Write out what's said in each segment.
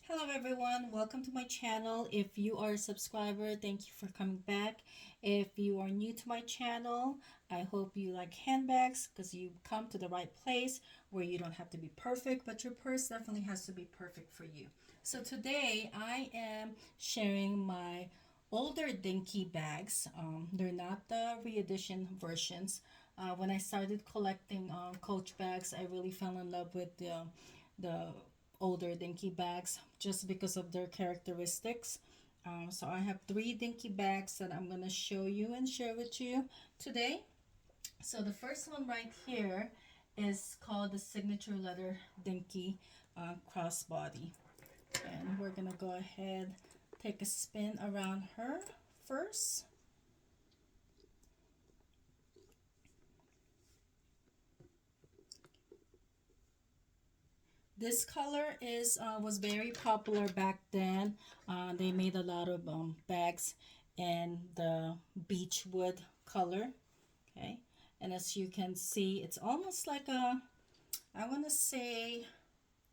Hello everyone, welcome to my channel. If you are a subscriber, thank you for coming back. If you are new to my channel, I hope you like handbags because you come to the right place where you don't have to be perfect, but your purse definitely has to be perfect for you. So today I am sharing my older dinky bags. They're not the re-edition versions. When I started collecting Coach bags, I really fell in love with the older dinky bags just because of their characteristics. So I have three dinky bags that I'm going to show you and share with you today. So the first one right here is called the Signature Leather Dinky Crossbody. And we're going to go ahead, take a spin around her first. This color is was very popular back then. They made a lot of bags in the beechwood color. Okay, and as you can see, it's almost like a, I want to say,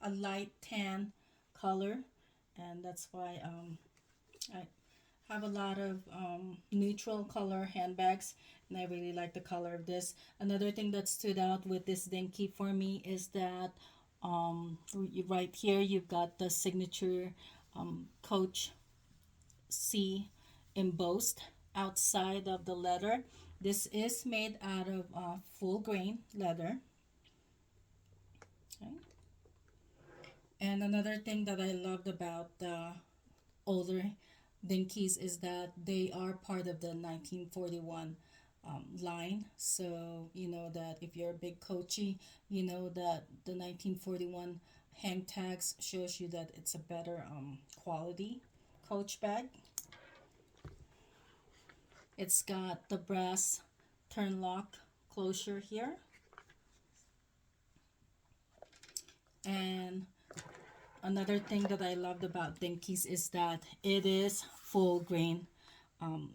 a light tan color, and that's why I have a lot of neutral color handbags, and I really like the color of this. Another thing that stood out with this dinky for me is that right here you've got the signature Coach C embossed outside of the leather. This is made out of full grain leather. Okay. And another thing that I loved about the older dinkies is that they are part of the 1941 line. So you know that if you're a big coachy, you know that the 1941 hang tags shows you that it's a better quality Coach bag. It's got the brass turn lock closure here, and another thing that I loved about dinkies is that it is full grain, um,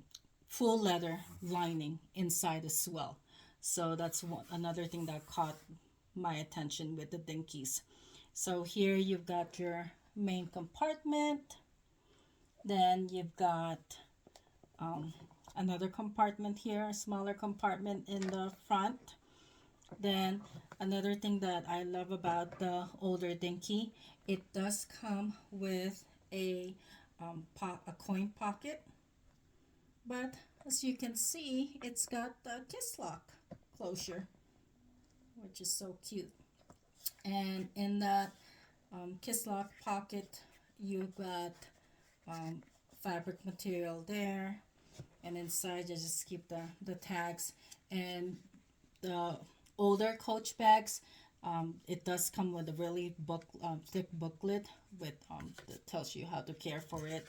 full leather lining inside as well. So that's another thing that caught my attention with the dinkies. So here you've got your main compartment. Then you've got um, another compartment here, a smaller compartment in the front. Then another thing that I love about the older dinky, it does come with a coin pocket, but as you can see, it's got the Kisslock closure, which is so cute. And in that Kisslock pocket, you got um, fabric material there, and inside you just keep the tags. And the older Coach bags, it does come with a really thick booklet with that tells you how to care for it.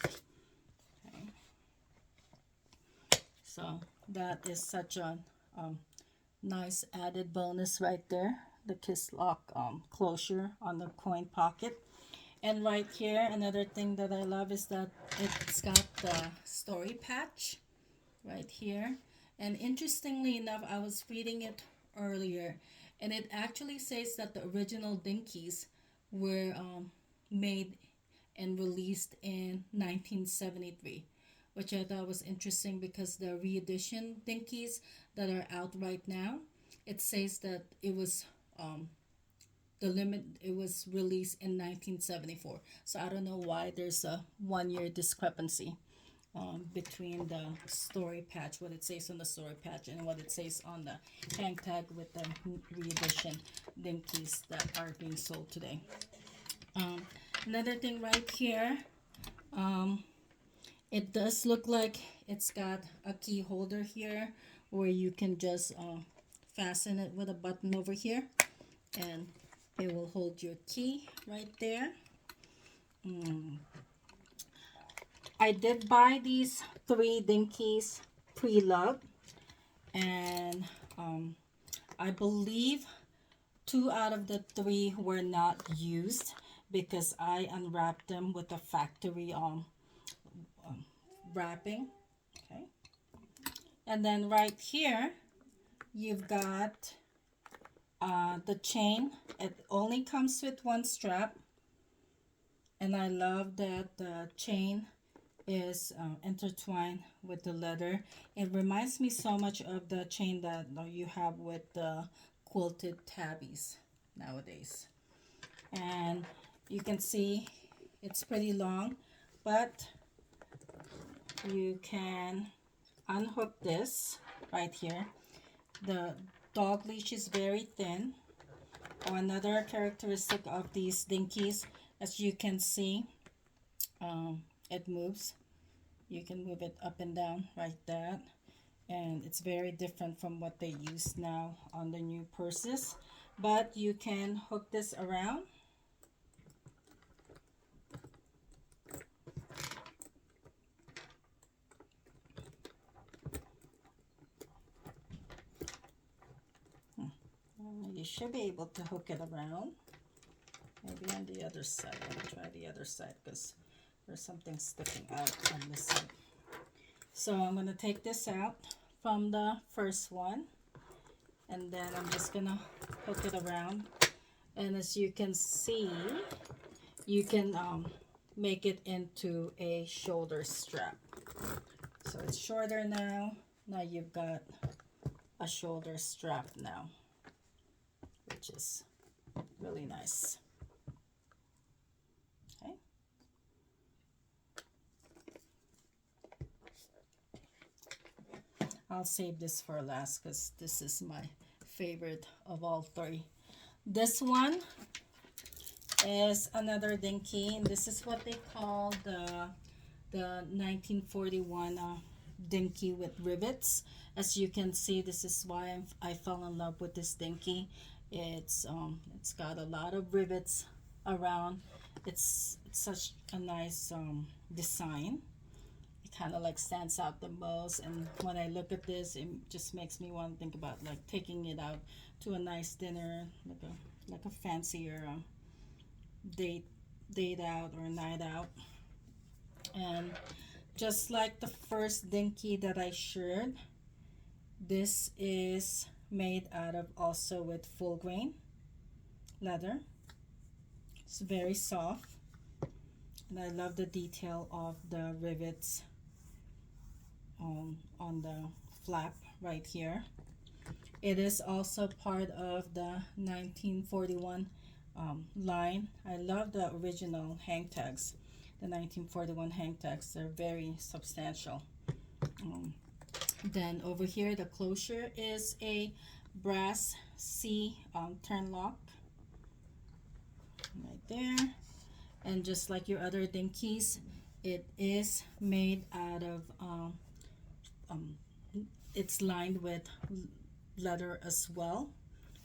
Okay. So that is such a nice added bonus right there. The Kisslock closure on the coin pocket. And right here, another thing that I love is that it's got the story patch right here. And interestingly enough, I was reading it earlier, and it actually says that the original dinkies were made and released in 1973, which I thought was interesting because the re-edition dinkies that are out right now, it says that it was it was released in 1974. So I don't know why there's a 1 year discrepancy between the story patch, what it says on the story patch, and what it says on the hang tag with the re-edition dinkies that are being sold today. Um, Another thing right here, it does look like it's got a key holder here where you can just fasten it with a button over here, and it will hold your key right there. I did buy these three dinkies pre-loved, and I believe two out of the three were not used because I unwrapped them with a factory wrapping. Okay, and then right here you've got the chain. It only comes with one strap, And I love that the chain is intertwined with the leather. It reminds me so much of the chain that you have with the quilted tabbies nowadays. And you can see it's pretty long, but you can unhook this right here. The dog leash is very thin. Another characteristic of these dinkies, as you can see, it moves. You can move it up and down like that, and it's very different from what they use now on the new purses. But you can hook this around. You should be able to hook it around. Maybe on the other side. Let me try the other side because there's something sticking out on this side. So I'm going to take this out from the first one, and then I'm just going to hook it around. And as you can see, you can make it into a shoulder strap. So it's shorter now. Now you've got a shoulder strap now, which is really nice. Okay. I'll save this for last because this is my favorite of all three. This one is another dinky, and this is what they call the 1941 dinky with rivets. As you can see, this is why I fell in love with this dinky. It's got a lot of rivets around. It's such a nice design. It kind of like stands out the most, and when I look at this, it just makes me want to think about like taking it out to a nice dinner, like a fancier date out or night out. And just like the first dinky that I shared, this is made out of also with full grain leather. It's very soft, and I love the detail of the rivets on the flap right here. It is also part of the 1941 line. I love the original hang tags. The 1941 hang tags, they're very substantial. Then over here, the closure is a brass C turn lock right there. And just like your other dinkies, it is made out of it's lined with leather as well,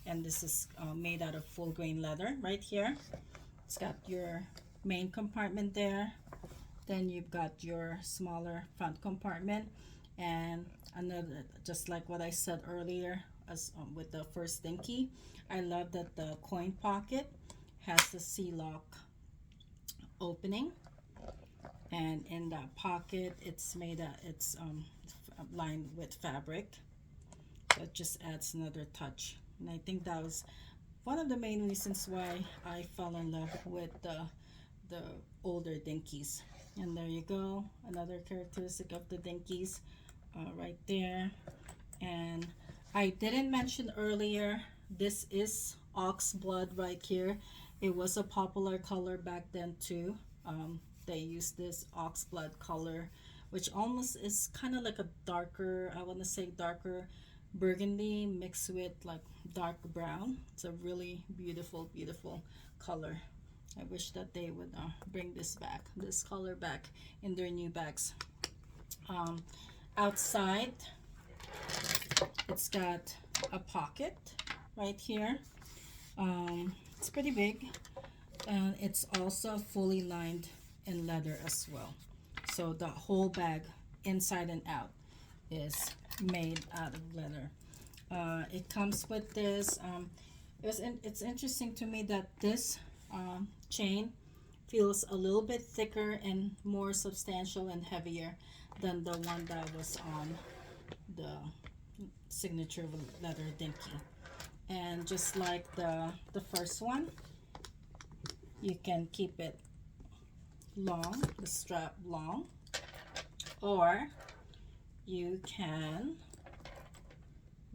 and this is made out of full grain leather right here. It's got your main compartment there, then you've got your smaller front compartment, and another, just like what I said earlier as with the first dinky, I love that the coin pocket has the C-lock opening, and in that pocket it's lined with fabric. That just adds another touch, and I think that was one of the main reasons why I fell in love with the older dinkies. And there you go, another characteristic of the dinkies right there. And I didn't mention earlier, this is ox blood right here. It was a popular color back then too. They used this ox blood color, which almost is kind of like a darker, I want to say darker burgundy mixed with like dark brown. It's a really beautiful color. I wish that they would bring this color back in their new bags. Outside, it's got a pocket right here. It's pretty big, and it's also fully lined in leather as well. So the whole bag, inside and out, is made out of leather. It comes with this. It's interesting to me that this chain feels a little bit thicker and more substantial and heavier than the one that was on the signature leather dinky. And just like the first one, you can keep it long, the strap long, or you can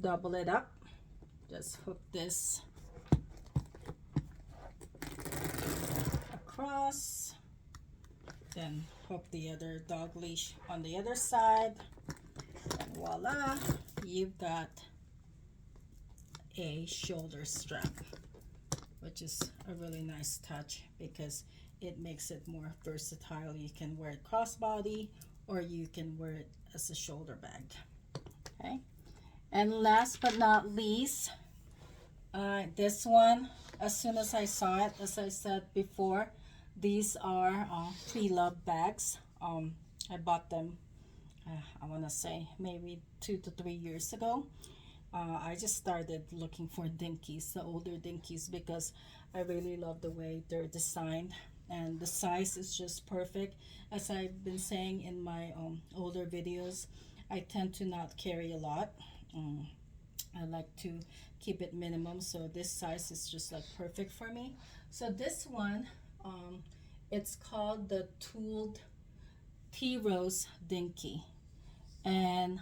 double it up. Just hook this across, then hook the other dog leash on the other side, and voila, you've got a shoulder strap, which is a really nice touch because it makes it more versatile. You can wear it crossbody or you can wear it as a shoulder bag. Okay, and last but not least, this one, as soon as I saw it, as I said before, these are pre-loved bags. I bought them, I want to say maybe 2 to 3 years ago. I just started looking for dinkies, the older dinkies, because I really love the way they're designed, and the size is just perfect. As I've been saying in my older videos, I tend to not carry a lot. I like to keep it minimum, so this size is just like perfect for me. So this one, it's called the Tooled Tea Rose Dinky, and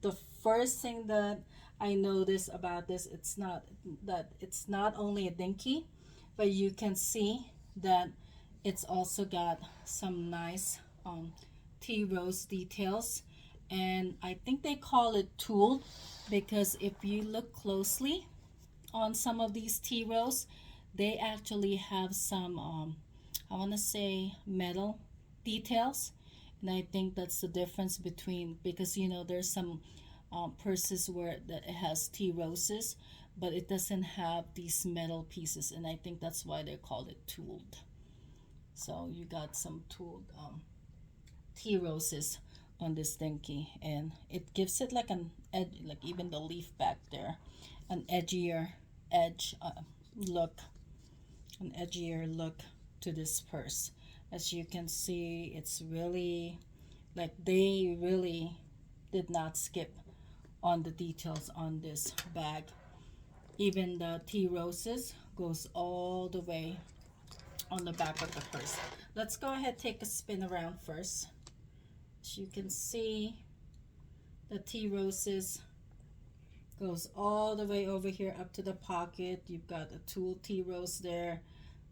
the first thing that I noticed about this, it's not only a dinky, but you can see that it's also got some nice tea rose details, and I think they call it tooled because if you look closely on some of these tea rose, they actually have some I want to say metal details, and I think that's the difference between, because you know there's some purses where that it has tea roses, but it doesn't have these metal pieces, and I think that's why they called it tooled. So you got some tooled tea roses on this dinky, and it gives it like an edge, like even the leaf back there, an edgier edge look, an edgier look to this purse. As you can see, it's really like they really did not skip on the details on this bag. Even the tea roses goes all the way on the back of the purse. Let's go ahead, take a spin around first. As you can see, the tea roses goes all the way over here up to the pocket. You've got a tool tea rose there.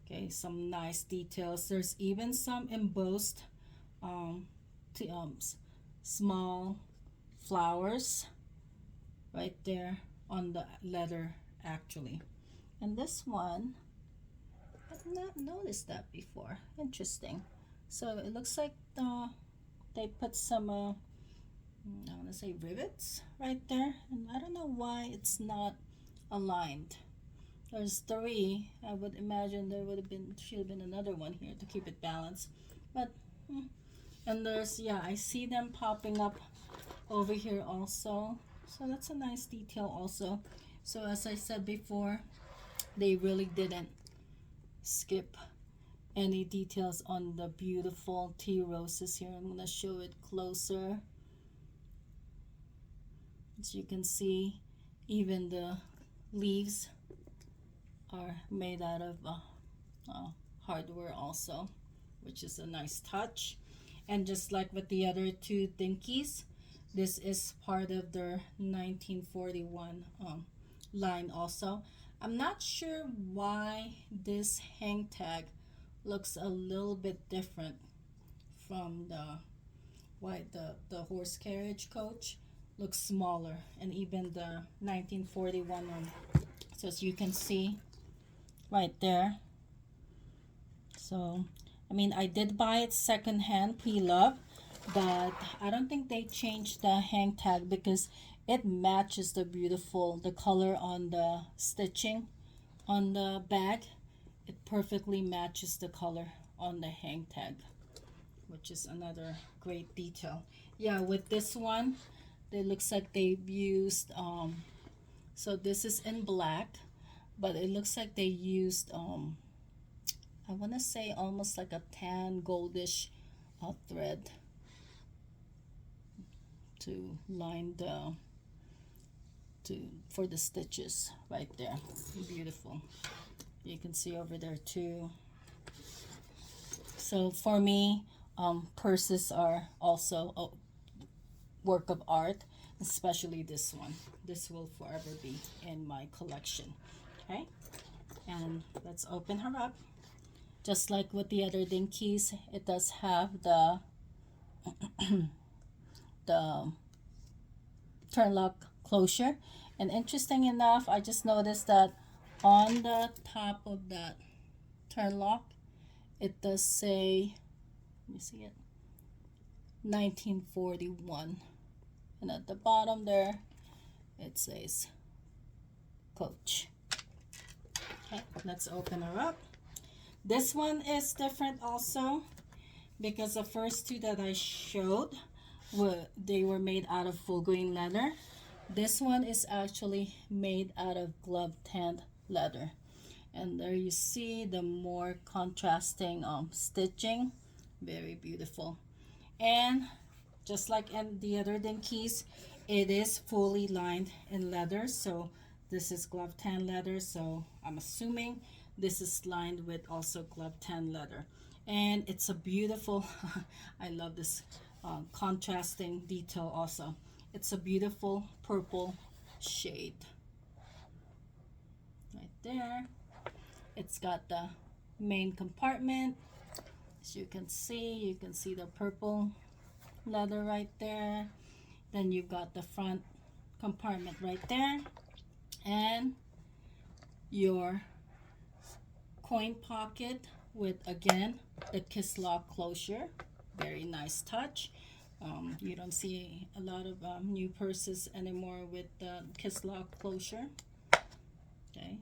Okay, some nice details. There's even some embossed small flowers right there on the leather actually. And this one, I've not noticed that before. Interesting. So it looks like they put some I want to say rivets right there, and I don't know why it's not aligned. There's 3. I would imagine there should have been another one here to keep it balanced, but and there's, yeah, I see them popping up over here also, so that's a nice detail also. So as I said before, they really didn't skip any details on the beautiful tea roses here. I'm gonna show it closer. As you can see, even the leaves are made out of hardware also, which is a nice touch. And just like with the other 2 dinkies, this is part of their 1941 line also. I'm not sure why this hang tag looks a little bit different from the horse carriage coach looks smaller, and even the 1941 one. So as you can see right there. So I mean, I did buy it secondhand pre-loved, but I don't think they changed the hang tag because it matches the color on the stitching on the bag. It perfectly matches the color on the hang tag, which is another great detail. Yeah, with this one, it looks like they've used so this is in black, but it looks like they used I want to say almost like a tan goldish thread to line for the stitches right there. Beautiful. You can see over there too So for me, purses are also a work of art, especially this one. This will forever be in my collection. Okay, and let's open her up. Just like with the other dinkies, it does have the the turn lock closure. And interesting enough, I just noticed that on the top of that turn lock, it does say, let me see it, 1941. And at the bottom there, it says Coach. Okay, let's open her up. This one is different also because the first two that I showed they were made out of full grain leather. This one is actually made out of glove tanned leather. And there you see the more contrasting stitching. Very beautiful. And just like in the other dinkies, it is fully lined in leather. So this is glove tan leather, so I'm assuming this is lined with also glove tan leather. And it's a beautiful I love this contrasting detail also. It's a beautiful purple shade right there. It's got the main compartment. As you can see the purple leather right there. Then you've got the front compartment right there, and your coin pocket with, again, the Kisslock closure. Very nice touch. You don't see a lot of new purses anymore with the Kisslock closure. Okay.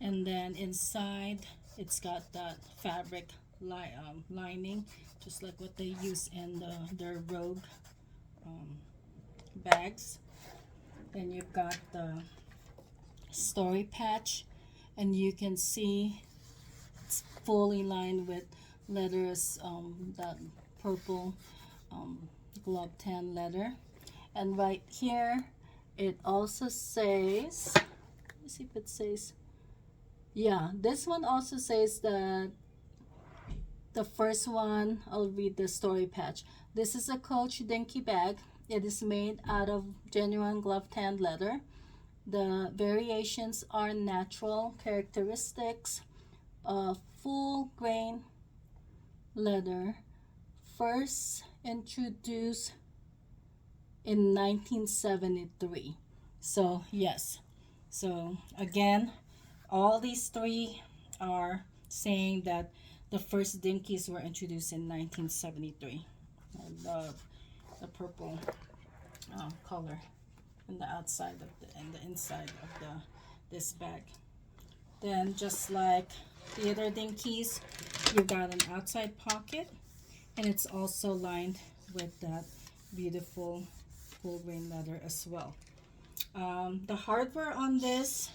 And then inside, it's got that fabric lining, just like what they use in their Rogue bags. Then you've got the story patch, and you can see it's fully lined with leathers, that purple glove tan leather. And right here it also says, let me see if it says, yeah, this one also says that the first one, I'll read the story patch. This is a Coach Dinky bag. It is made out of genuine glove tanned leather. The variations are natural characteristics of full grain leather, first introduced in 1973. So yes, so again, all these three are saying that the first dinkies were introduced in 1973. I love the purple color in the outside of the inside of this bag. Then just like the other dinkies, you got an outside pocket, and it's also lined with that beautiful full grain leather as well. The hardware on this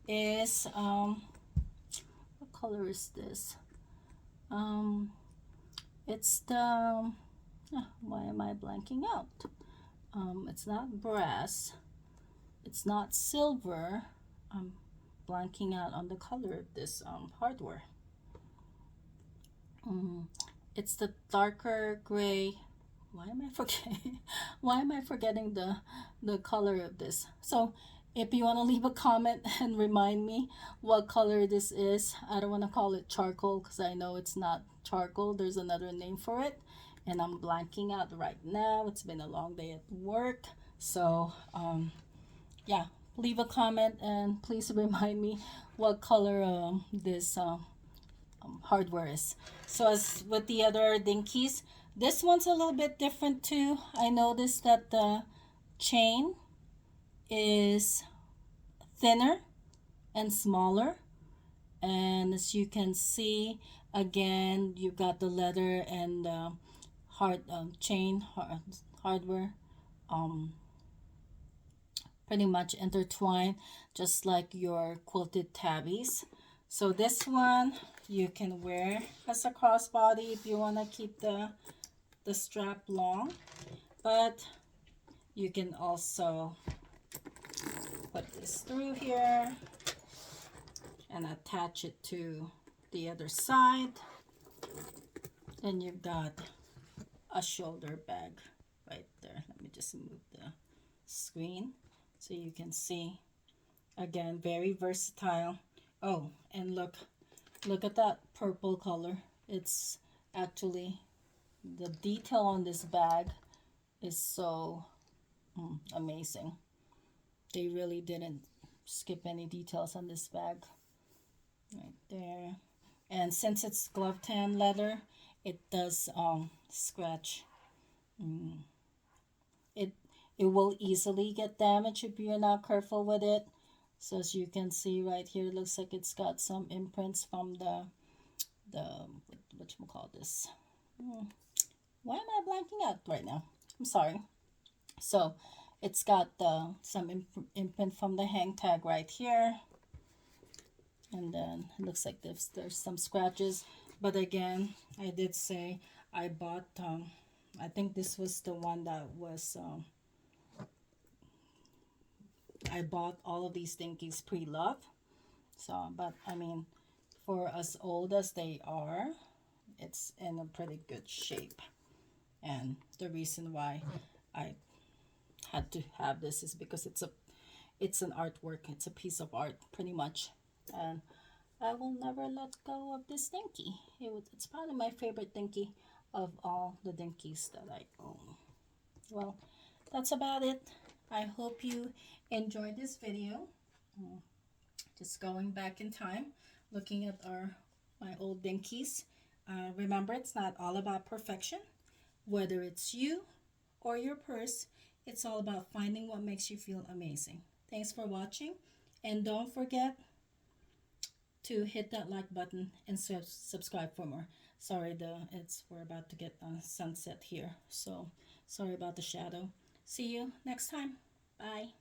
is what color is this? It's the why am I blanking out? It's not brass, it's not silver. I'm blanking out on the color of this hardware. It's the darker gray. Why am I forgetting? Why am I forgetting the color of this? So if you want to leave a comment and remind me what color this is, I don't want to call it charcoal because I know it's not charcoal. There's another name for it, and I'm blanking out right now. It's been a long day at work, so yeah, leave a comment and please remind me what color this hardware is. So as with the other dinkies, this one's a little bit different too. I noticed that the chain is thinner and smaller, and as you can see, again, you got the leather and chain hardware pretty much intertwined, just like your quilted tabbies. So this one you can wear as a crossbody if you want to keep the strap long, but you can also put this through here and attach it to the other side. Then you've got a shoulder bag right there. Let me just move the screen so you can see. Again, very versatile. Oh, and look at that purple color. It's actually, the detail on this bag is so amazing. They really didn't skip any details on this bag right there. And since it's glove tan leather, it does scratch. It it will easily get damaged if you're not careful with it. So as you can see right here, it looks like it's got some imprints from the what you call this. Why am I blanking out right now? I'm sorry. So it's got some imprint from the hang tag right here, and then it looks like there's some scratches. But again, I did say I bought I think this was the one that was I bought all of these dinkies pre-loved. So, but I mean, for as old as they are, it's in a pretty good shape. And the reason why I had to have this is because it's an artwork. It's a piece of art, pretty much. And I will never let go of this dinky. It's probably my favorite dinky of all the dinkies that I own. Well, that's about it. I hope you enjoyed this video. Just going back in time, looking at my old dinkies. Remember, it's not all about perfection. Whether it's you or your purse, it's all about finding what makes you feel amazing. Thanks for watching, and don't forget to hit that like button and subscribe for more. Sorry, we're about to get sunset here, so sorry about the shadow. See you next time. Bye.